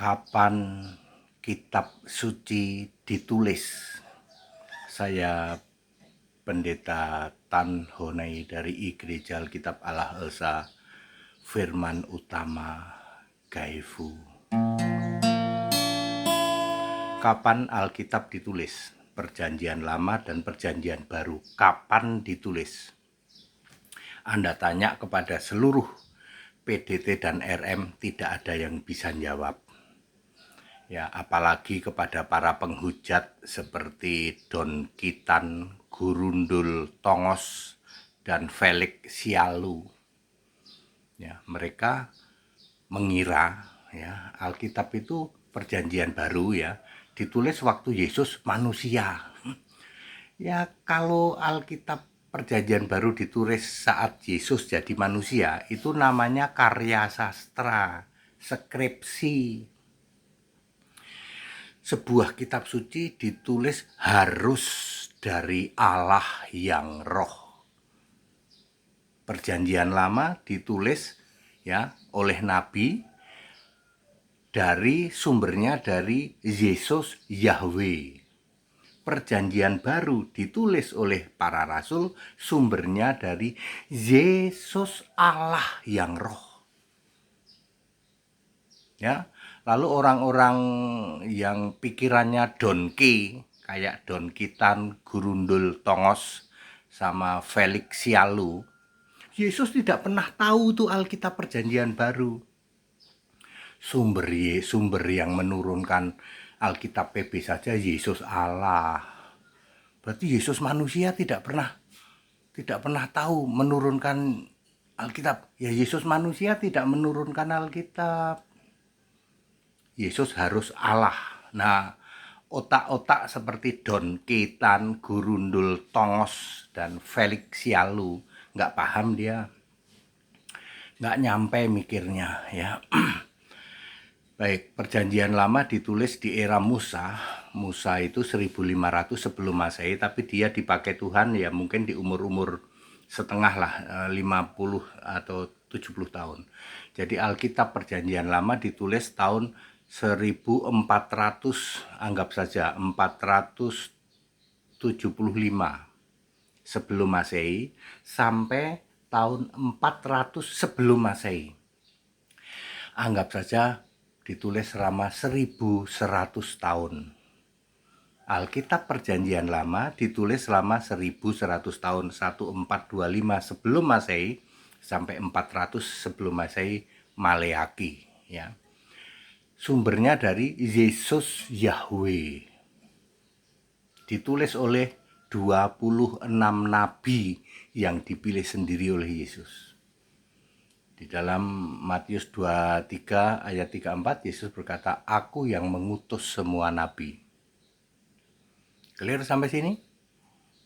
Kapan kitab suci ditulis? Saya Pendeta Tan Honai dari Gereja Alkitab Allah Esa Firman Utama Gaifu. Kapan Alkitab ditulis? Perjanjian Lama dan Perjanjian Baru. Kapan ditulis? Anda tanya kepada seluruh PDT dan RM, tidak ada yang bisa jawab. Ya, apalagi kepada para penghujat seperti Don Kitan, Gurundul Tongos, dan Felix Sialu. Ya, mereka mengira ya Alkitab itu perjanjian baru ya ditulis waktu Yesus manusia. Ya, kalau Alkitab perjanjian baru ditulis saat Yesus jadi manusia, itu namanya karya sastra, skripsi. Sebuah kitab suci ditulis harus dari Allah yang roh. Perjanjian Lama ditulis ya oleh nabi, dari sumbernya dari Yesus Yahweh. Perjanjian Baru ditulis oleh para rasul, sumbernya dari Yesus Allah yang roh. Ya, lalu orang-orang yang pikirannya donki kayak Don Kitan, Gurundul Tongos, sama Felix Sialu, Yesus tidak pernah tahu tuh Alkitab Perjanjian Baru. Sumber yang menurunkan Alkitab PB saja Yesus Allah. Berarti Yesus manusia tidak pernah tahu menurunkan Alkitab. Ya, Yesus manusia tidak menurunkan Alkitab. Yesus harus Allah. Nah, otak-otak seperti Don Kitan, Gurundul Tongos, dan Felix Sialu nggak paham dia, nggak nyampe mikirnya ya. Baik, perjanjian lama ditulis di era Musa. Musa itu 1500 sebelum Masehi, tapi dia dipakai Tuhan ya mungkin di umur-umur setengah lah, 50 atau 70 tahun. Jadi Alkitab Perjanjian Lama ditulis tahun 1400, anggap saja 475 sebelum Masehi sampai tahun 400 sebelum Masehi. Anggap saja ditulis selama 1100 tahun. Alkitab Perjanjian Lama ditulis selama 1100 tahun, 1425 sebelum Masehi sampai 400 sebelum Masehi, Maleaki ya. Sumbernya dari Yesus Yahweh. Ditulis oleh 26 nabi yang dipilih sendiri oleh Yesus. Di dalam Matius 23 ayat 34 Yesus berkata, "Aku yang mengutus semua nabi." Clear sampai sini?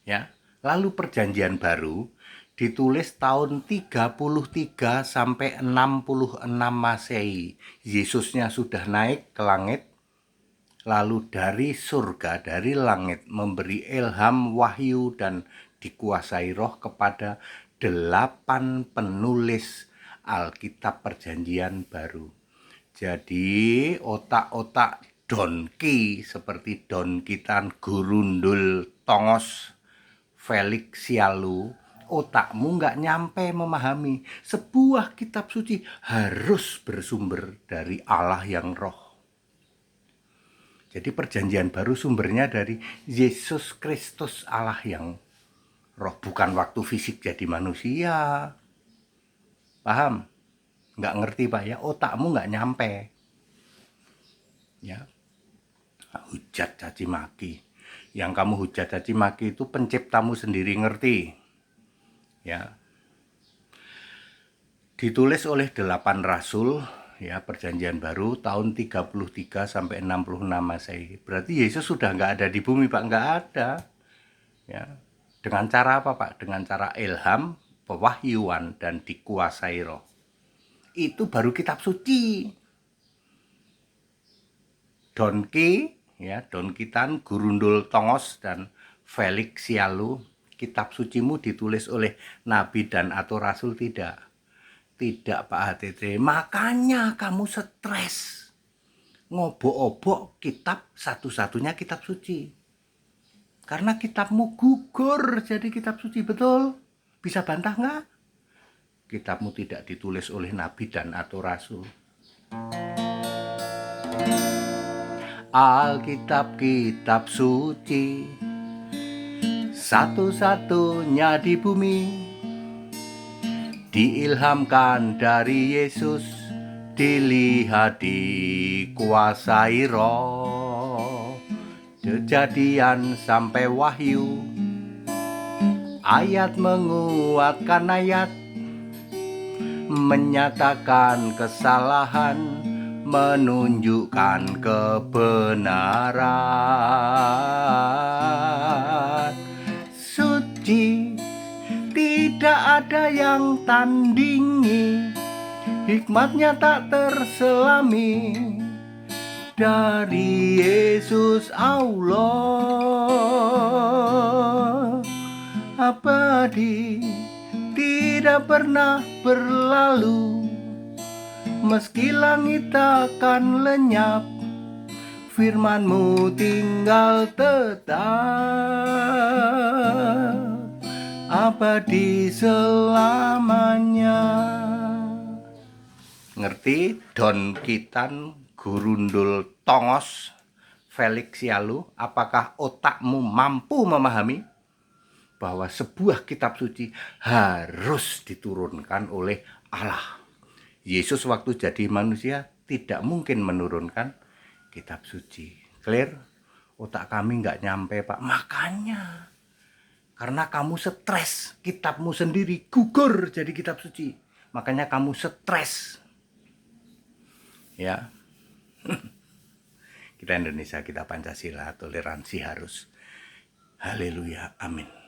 Ya. Lalu Perjanjian Baru ditulis tahun 33 sampai 66 Masehi. Yesusnya sudah naik ke langit, lalu dari surga, dari langit memberi ilham, wahyu, dan dikuasai roh kepada 8 penulis Alkitab Perjanjian Baru. Jadi otak-otak donki seperti Don Kitan, Gurundul Tongos, Felix Sialu, otakmu nggak nyampe memahami sebuah kitab suci harus bersumber dari Allah yang roh. Jadi Perjanjian Baru sumbernya dari Yesus Kristus Allah yang roh, bukan waktu fisik jadi manusia. Paham? Nggak ngerti Pak ya, otakmu nggak nyampe. Ya, hujat caci maki. Yang kamu hujat caci maki itu penciptamu sendiri ngerti. Ya. Ditulis oleh 8 rasul ya, Perjanjian Baru tahun 33 sampai 66 Masehi. Berarti Yesus sudah nggak ada di bumi Pak, nggak ada. Ya. Dengan cara apa Pak? Dengan cara ilham, pewahyuan, dan dikuasai roh. Itu baru kitab suci. Donki ya, Don Kitan, Gurundul Tongos, dan Felix Sialu, kitab sucimu ditulis oleh nabi dan atau rasul tidak. Tidak Pak HTT, makanya kamu stres. ngobok-obok kitab satu-satunya kitab suci. Karena kitabmu gugur jadi kitab suci, betul? Bisa bantah nggak? Kitabmu tidak ditulis oleh nabi dan atau rasul. Alkitab kitab suci, satu-satunya di bumi, diilhamkan dari Yesus, dilihat dikuasai Roh. Kejadian sampai Wahyu, ayat menguatkan ayat, menyatakan kesalahan, menunjukkan kebenaran. Suci, tidak ada yang tandingi, hikmatnya tak terselami. Dari Yesus Allah abadi, tidak pernah berlalu. Meski langit akan lenyap, firman-Mu tinggal tetap, abadi selamanya. Ngerti? Don Kitan Gurundul Tongos Felix Sialu, apakah otakmu mampu memahami bahwa sebuah kitab suci harus diturunkan oleh Allah? Yesus waktu jadi manusia tidak mungkin menurunkan kitab suci. Clear? Otak kami nggak nyampe, Pak. Makanya, karena kamu stres, kitabmu sendiri gugur jadi kitab suci. Makanya kamu stres. Ya. Kita Indonesia, kita Pancasila, toleransi harus. Haleluya, amin.